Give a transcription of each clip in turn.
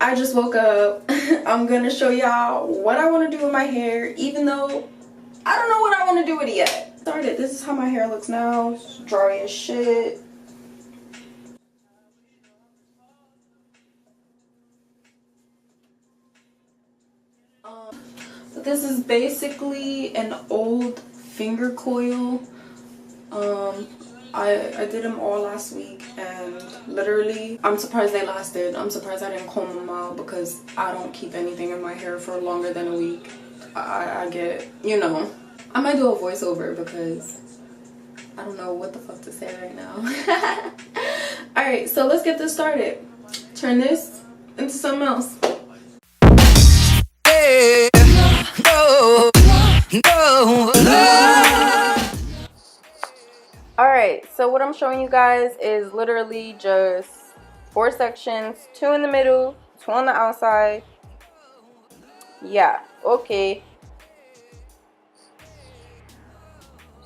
I just woke up. I'm gonna show y'all what I want to do with my hair, even though I don't know what I want to do with it yet. Started. This is how my hair looks now. It's dry as shit. This is basically an old finger coil. I did them all last week, and literally I'm surprised they lasted. I'm surprised I didn't comb them out because I don't keep anything in my hair for longer than a week. I get, you know. I might do a voiceover because I don't know what the fuck to say right now. Alright, so let's get this started. Turn this into something else. Alright, so what I'm showing you guys is literally just 4 sections, 2 in the middle, 2 on the outside. Yeah, okay.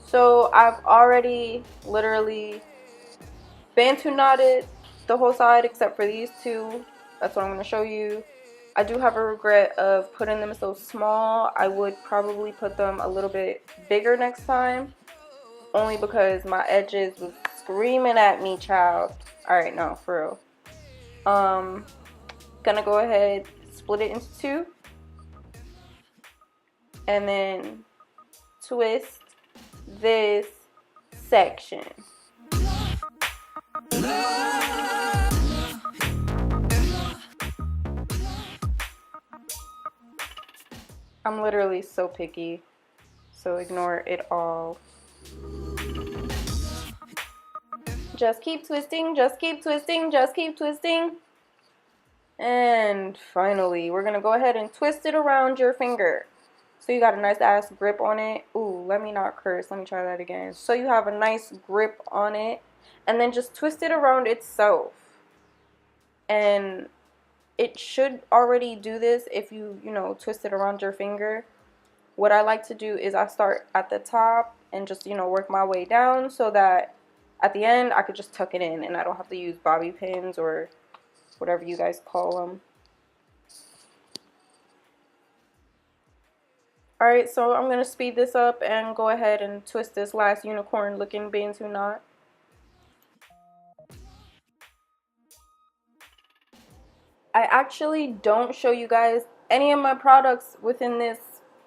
So I've already literally Bantu knotted the whole side except for these 2. That's what I'm going to show you. I do have a regret of putting them so small. I would probably put them a little bit bigger next time. Only because my edges was screaming at me, child. Alright, no, for real. Gonna go ahead, split it into 2. And then twist this section. I'm literally so picky, so ignore it all. Just keep twisting, just keep twisting, just keep twisting. And finally, we're gonna go ahead and twist it around your finger. So you got a nice ass grip on it. Ooh, let me not curse. Let me try that again. So you have a nice grip on it. And then just twist it around itself. And it should already do this if you twist it around your finger. What I like to do is I start at the top and just, work my way down so that at the end I could just tuck it in and I don't have to use bobby pins or whatever you guys call them. Alright, so I'm going to speed this up and go ahead and twist this last unicorn looking Bantu knot. I actually don't show you guys any of my products within this,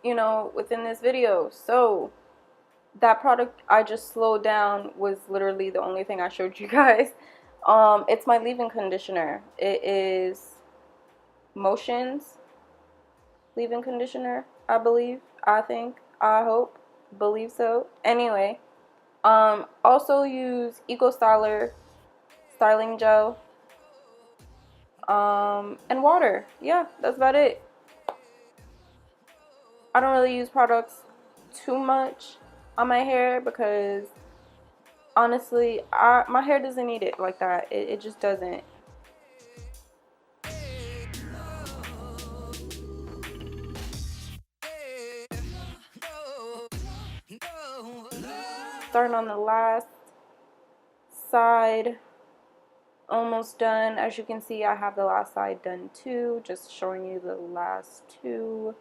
within this video. So that product I just slowed down was literally the only thing I showed you guys. It's my leave-in conditioner. It is Motions leave-in conditioner, I believe, I think, I hope, believe so. Anyway, also use Eco Styler styling gel, and water. Yeah, that's about it. I don't really use products too much on my hair because honestly, my hair doesn't need it like that. It just doesn't. Starting on the last side, almost done. As you can see, I have the last side done too. Just showing you the last 2.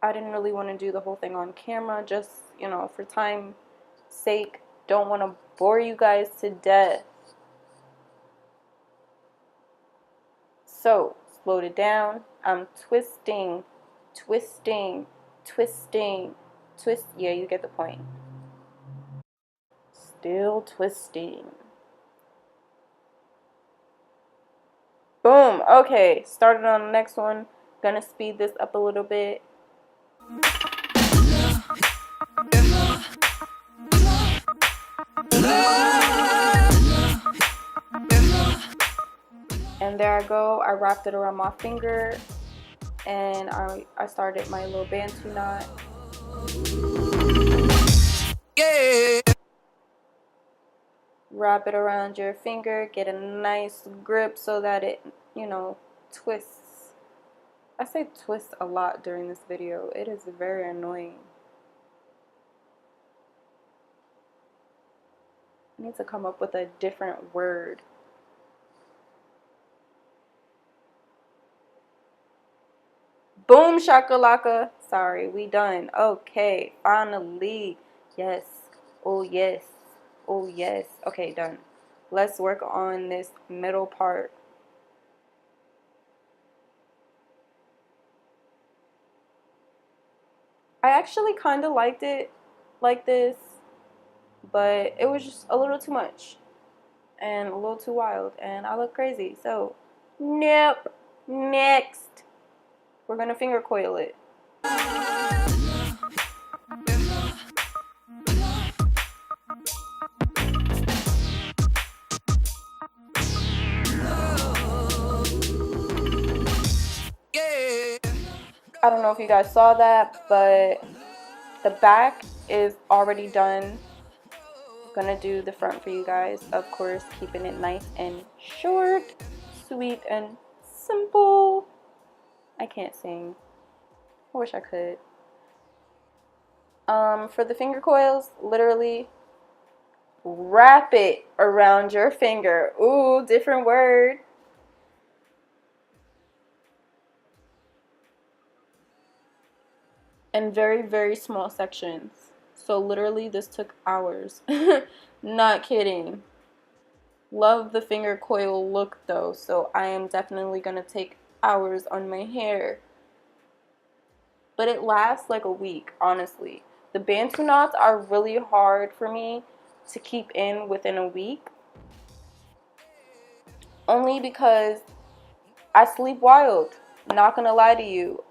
I didn't really want to do the whole thing on camera, just, for time's sake. Don't want to bore you guys to death. So, slowed it down. I'm twisting, twisting, twisting, twist. Yeah, you get the point. Still twisting. Boom. Okay, started on the next one. Gonna speed this up a little bit. And there I go. I wrapped it around my finger and I started my little Bantu knot. Yeah. Wrap it around your finger, get a nice grip so that it, twists. I say twist a lot during this video. It is very annoying. I need to come up with a different word. Boom shakalaka. Sorry, we done. Okay, finally. Yes. Oh yes. Oh yes. Okay, done. Let's work on this middle part. I actually kind of liked it like this, but it was just a little too much and a little too wild, and I look crazy. So, nope. Next, we're gonna finger coil it. I don't know if you guys saw that, but the back is already done. Gonna do the front for you guys, of course, keeping it nice and short, sweet, and simple. I can't sing. I wish I could. For the finger coils, literally wrap it around your finger. Ooh, different word. In very, very small sections. So literally this took hours. Not kidding. Love the finger coil look though, so I am definitely gonna take hours on my hair. But it lasts like a week, honestly. The Bantu knots are really hard for me to keep in within a week. Only because I sleep wild. Not gonna lie to you.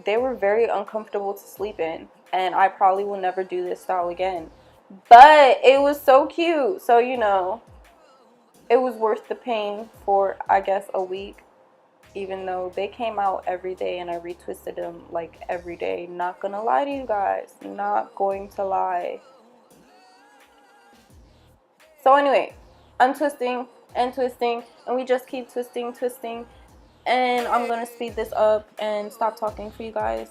They were very uncomfortable to sleep in, and I probably will never do this style again. But it was so cute, so you know, it was worth the pain for I guess a week. Even though they came out every day and I retwisted them like every day. Not gonna lie to you guys. Not going to lie. So anyway, untwisting and twisting, and we just keep twisting, twisting. And I'm gonna speed this up and stop talking for you guys.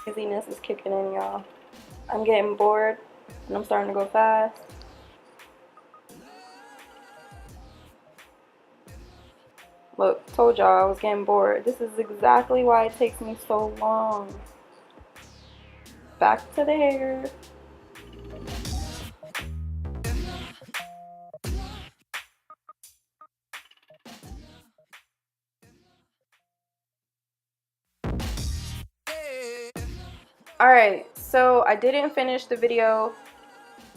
Laziness is kicking in, y'all. I'm getting bored and I'm starting to go fast. Look, told y'all I was getting bored. This is exactly why it takes me so long. Back to the hair. Alright, so I didn't finish the video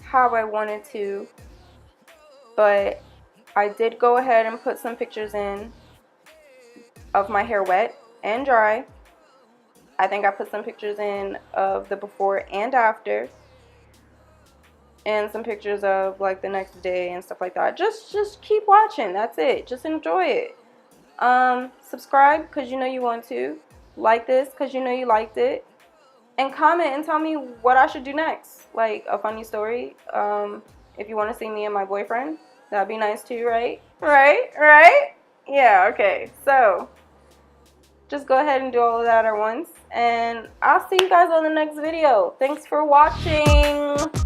how I wanted to, but I did go ahead and put some pictures in of my hair wet and dry. I think I put some pictures in of the before and after, and some pictures of like the next day and stuff like that. Just keep watching. That's it. Just enjoy it. Subscribe because you know you want to. Like this because you know you liked it. And comment and tell me what I should do next. Like a funny story. If you want to see me and my boyfriend, that'd be nice too, right? Right? Yeah, okay. So just go ahead and do all of that at once. And I'll see you guys on the next video. Thanks for watching.